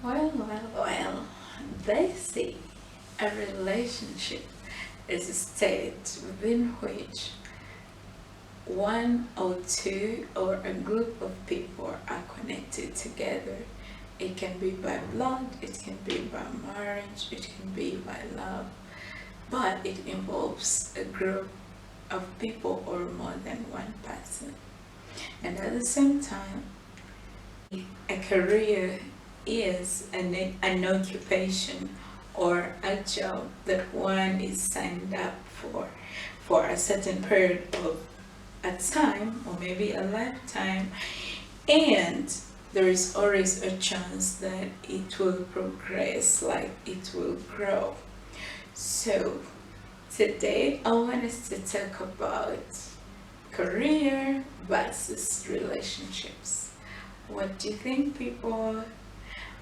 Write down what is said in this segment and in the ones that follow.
Well, they say a relationship is a state within which one or two or a group of people are connected together. It can be by blood, it can be by marriage, it can be by love, but it involves a group of people or more than one person. And at the same time, a career is an occupation or a job that one is signed up for a certain period of a time or maybe a lifetime, and there is always a chance that it will progress, like it will grow. So today I want us to talk about career versus relationships. What do you think, people?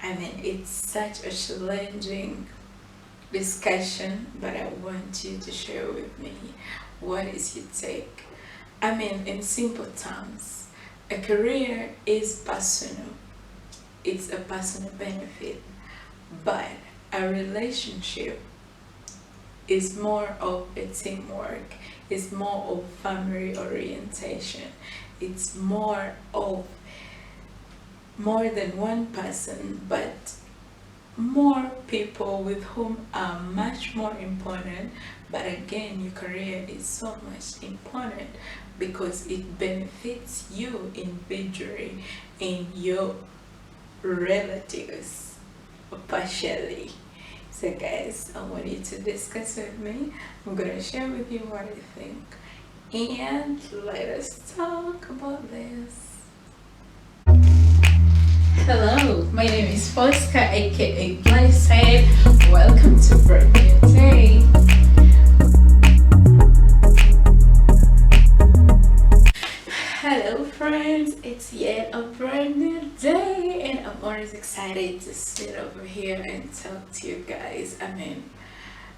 I mean, it's such a challenging discussion, but I want you to share with me what is your take. I mean, in simple terms, a career is personal, it's a personal benefit, but a relationship is more of a teamwork, it's more of family orientation, it's more of more than one person, but more people with whom are much more important. But again, your career is so much important because it benefits you individually and your relatives partially. So guys, I want you to discuss with me. I'm gonna share with you what I think, and let us talk about this. Hello, my name is Fosca, aka Blyside. Welcome to Brand New Day. Hello, friends, it's yet a brand new day, and I'm always excited to sit over here and talk to you guys. I mean,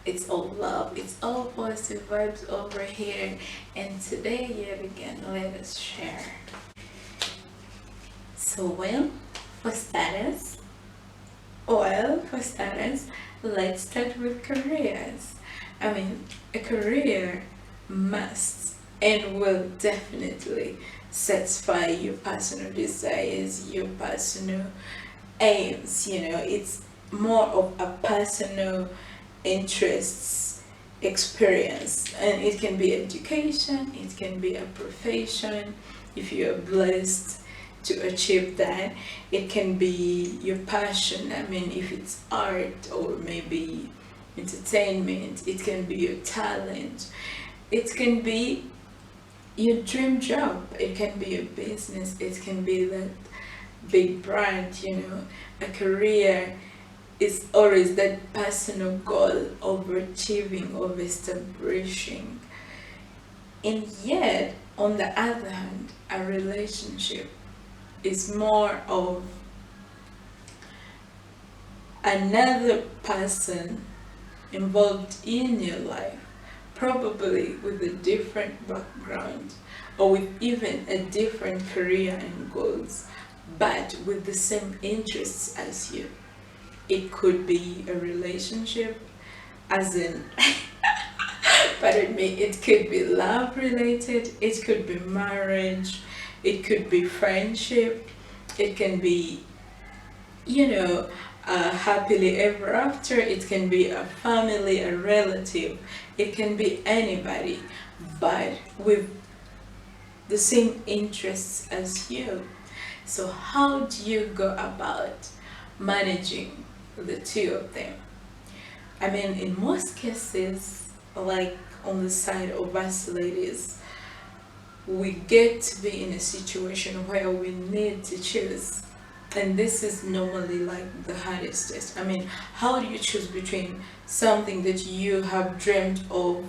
it's all love, it's all positive vibes over here, and today, yet again, let us share. So, for starters, let's start with careers. I mean, a career must and will definitely satisfy your personal desires, your personal aims. It's more of a personal interests experience, and it can be education, it can be a profession if you are blessed to achieve that. It can be your passion, I mean, if it's art or maybe entertainment, it can be your talent, it can be your dream job, it can be your business, it can be that big brand. A career is always that personal goal of achieving, of establishing. And yet, on the other hand, a relationship is more of another person involved in your life, probably with a different background or with even a different career and goals, but with the same interests as you. It could be a relationship, as in, pardon me, it could be love related, it could be marriage, it could be friendship, it can be, happily ever after, it can be a family, a relative, it can be anybody, but with the same interests as you. So, how do you go about managing the two of them? I mean, in most cases, like on the side of us ladies, we get to be in a situation where we need to choose. And this is normally like the hardest test. I mean, how do you choose between something that you have dreamed of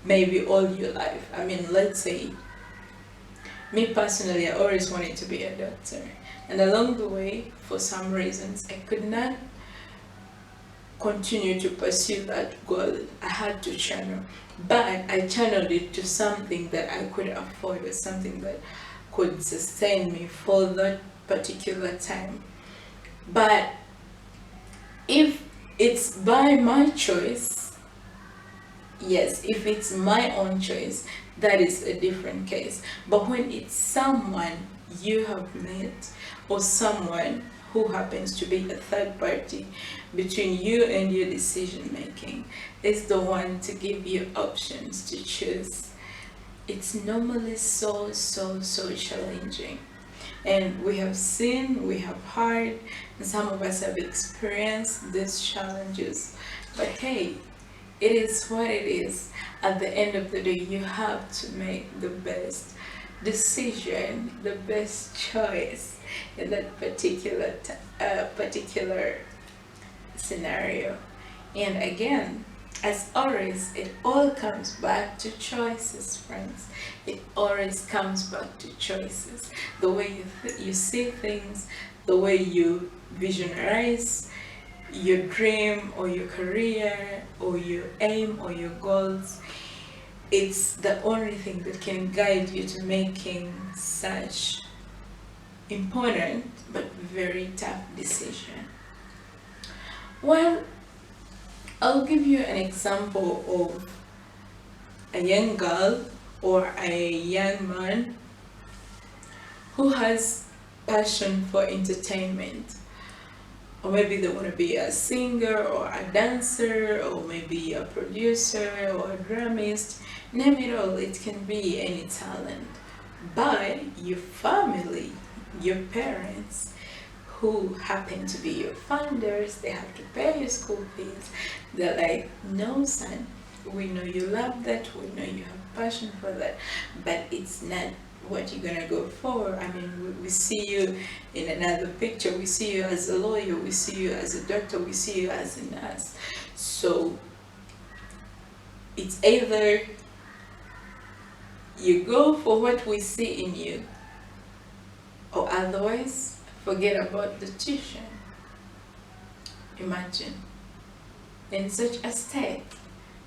maybe all your life? I mean, let's say, me personally, I always wanted to be a doctor. And along the way, for some reasons, I could not continue to pursue that goal. I had to channel, but I channeled it to something that I could afford, or something that could sustain me for that particular time. But If it's by my choice, yes, if it's my own choice, that is a different case. But when it's someone you have met, or someone who happens to be a third party between you and your decision making, is the one to give you options to choose, it's normally so challenging. And we have seen, we have heard, and some of us have experienced these challenges. But hey, it is what it is. At the end of the day, you have to make the best decision, the best choice in that particular scenario. And again, as always, it all comes back to choices, friends. It always comes back to choices. The way you see things, the way you visualize your dream or your career or your aim or your goals, it's the only thing that can guide you to making such important but very tough decision. Well, I'll give you an example of a young girl or a young man who has passion for entertainment, or maybe they want to be a singer or a dancer or maybe a producer or a dramatist. Name it all, it can be any talent. But your family, your parents, who happen to be your funders, they have to pay your school fees. They're like, no, son, we know you love that, we know you have passion for that, but it's not what you're gonna go for. I mean, we see you in another picture, we see you as a lawyer, we see you as a doctor, we see you as a nurse. So it's either you go for what we see in you, or otherwise forget about the tuition. Imagine in such a state.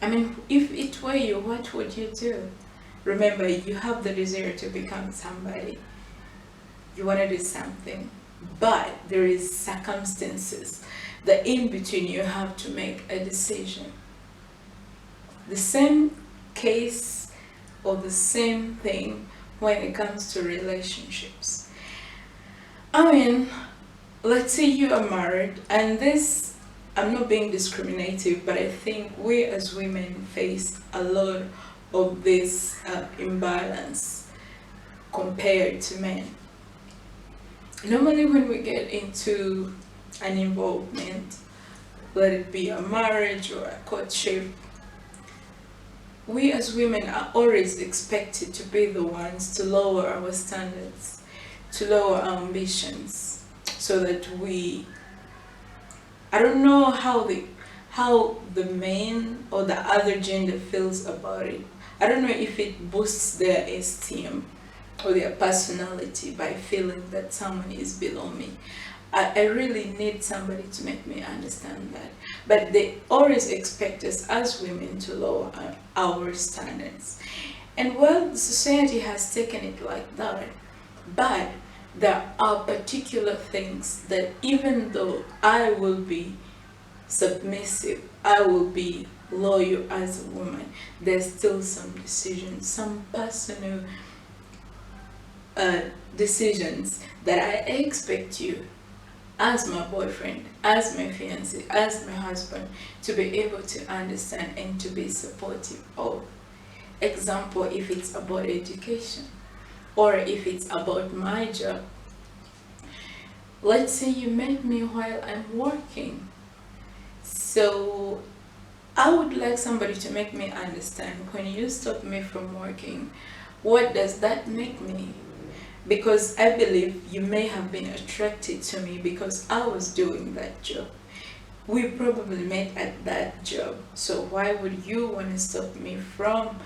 I mean, if it were you, what would you do? Remember, you have the desire to become somebody. You want to do something, but there is circumstances that in between you have to make a decision. The same case or the same thing when it comes to relationships. I mean, let's say you are married, and this, I'm not being discriminative, but I think we as women face a lot of this imbalance compared to men. Normally, when we get into an involvement, let it be a marriage or a courtship, we as women are always expected to be the ones to lower our standards, to lower our ambitions, so that I don't know how the man or the other gender feels about it. I don't know if it boosts their esteem or their personality by feeling that someone is below me. I really need somebody to make me understand that. But they always expect us as women to lower our standards. And well, the society has taken it like that. But there are particular things that even though I will be submissive, I will be loyal as a woman, there's still some decisions, some personal decisions that I expect you as my boyfriend, as my fiance, as my husband to be able to understand and to be supportive of. Example, if it's about education or if it's about my job. Let's say you met me while I'm working. So I would like somebody to make me understand when you stop me from working, what does that make me? Because I believe you may have been attracted to me because I was doing that job. We probably met at that job. So why would you want to stop me from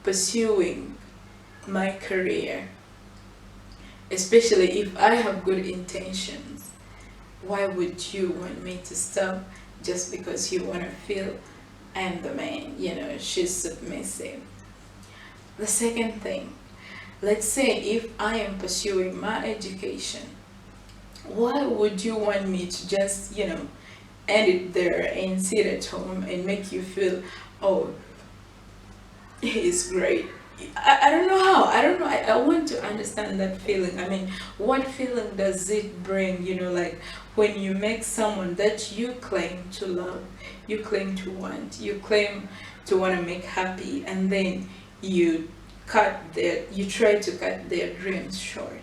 pursuing my career? Especially if I have good intentions. Why would you want me to stop just because you want to feel I'm the man, she's submissive? The second thing, let's say if I am pursuing my education, why would you want me to just, end it there and sit at home and make you feel, oh, he's great. I don't know how. I don't know. I want to understand that feeling. I mean, what feeling does it bring, like when you make someone that you claim to love, you claim to want, you claim to want to make happy, and then you try to cut their dreams short.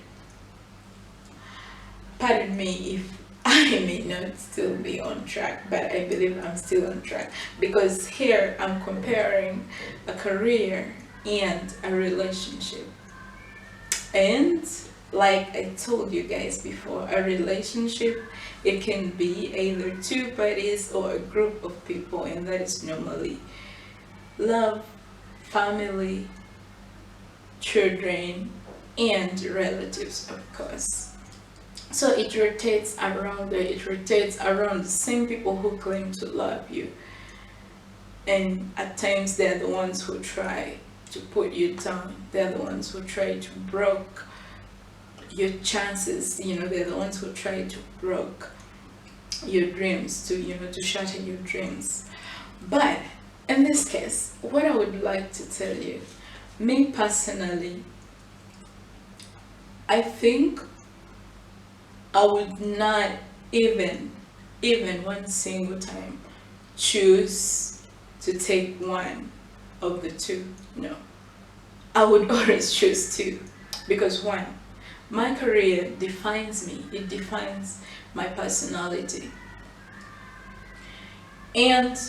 Pardon me if I may not still be on track, but I believe I'm still on track because here I'm comparing a career and a relationship. And like I told you guys before, a relationship, it can be either two parties or a group of people, and that is normally love, family, children, and relatives, of course. So it rotates around the same people who claim to love you. And at times they're the ones who try to put you down. They're the ones who try to broke your chances. They're the ones who try to broke your dreams, to shatter your dreams. But in this case, what I would like to tell you, me personally, I think I would not even one single time choose to take one of the two. No. I would always choose two because one, my career defines me. It defines my personality. And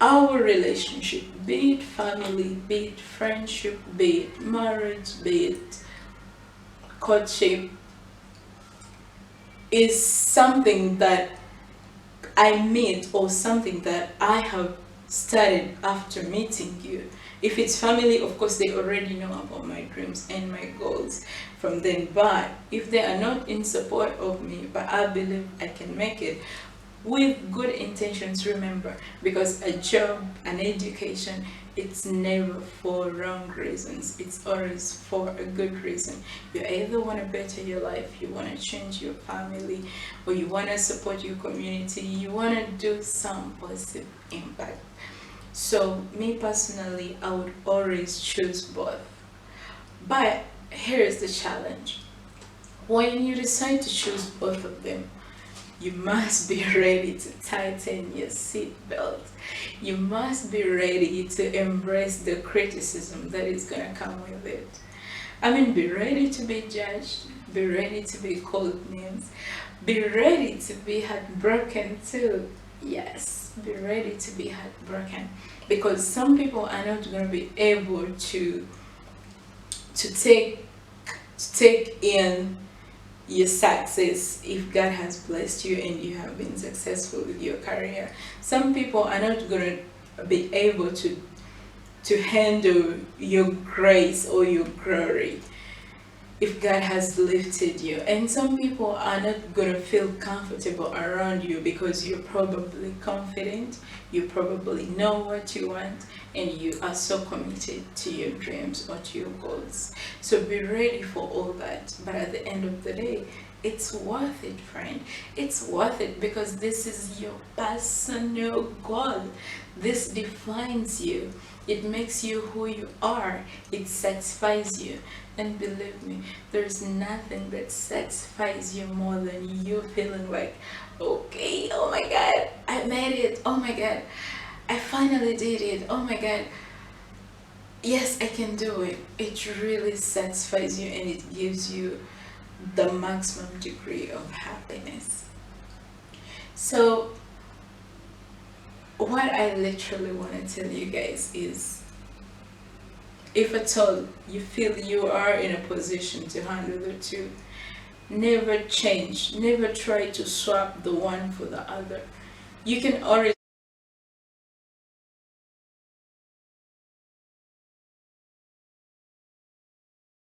our relationship, be it family, be it friendship, be it marriage, be it courtship, is something that I meet or something that I have started after meeting you. If it's family, of course, they already know about my dreams and my goals from then. But if they are not in support of me, but I believe I can make it with good intentions, remember, because a job, an education, it's never for wrong reasons. It's always for a good reason. You either want to better your life, you want to change your family, or you want to support your community, you want to do some positive impact. So me personally, I would always choose both. But here is the challenge. When you decide to choose both of them, you must be ready to tighten your seatbelt. You must be ready to embrace the criticism that is going to come with it. I mean, be ready to be judged, be ready to be called names, be ready to be heartbroken too. Yes, be ready to be heartbroken because some people are not going to be able to take in your success if God has blessed you and you have been successful with your career. Some people are not going to be able to handle your grace or your glory if God has lifted you. And some people are not going to feel comfortable around you because you're probably confident, you probably know what you want, and you are so committed to your dreams or to your goals. So be ready for all that. But at the end of the day, it's worth it, friend. It's worth it because this is your personal goal. This defines you. It makes you who you are. It satisfies you. And believe me, there's nothing that satisfies you more than you feeling like, okay, oh my God, I made it. Oh my God, I finally did it. Oh my God, yes, I can do it. It really satisfies you and it gives you the maximum degree of happiness. So what I literally want to tell you guys is, if at all you feel you are in a position to handle the two, never change, never try to swap the one for the other. You can always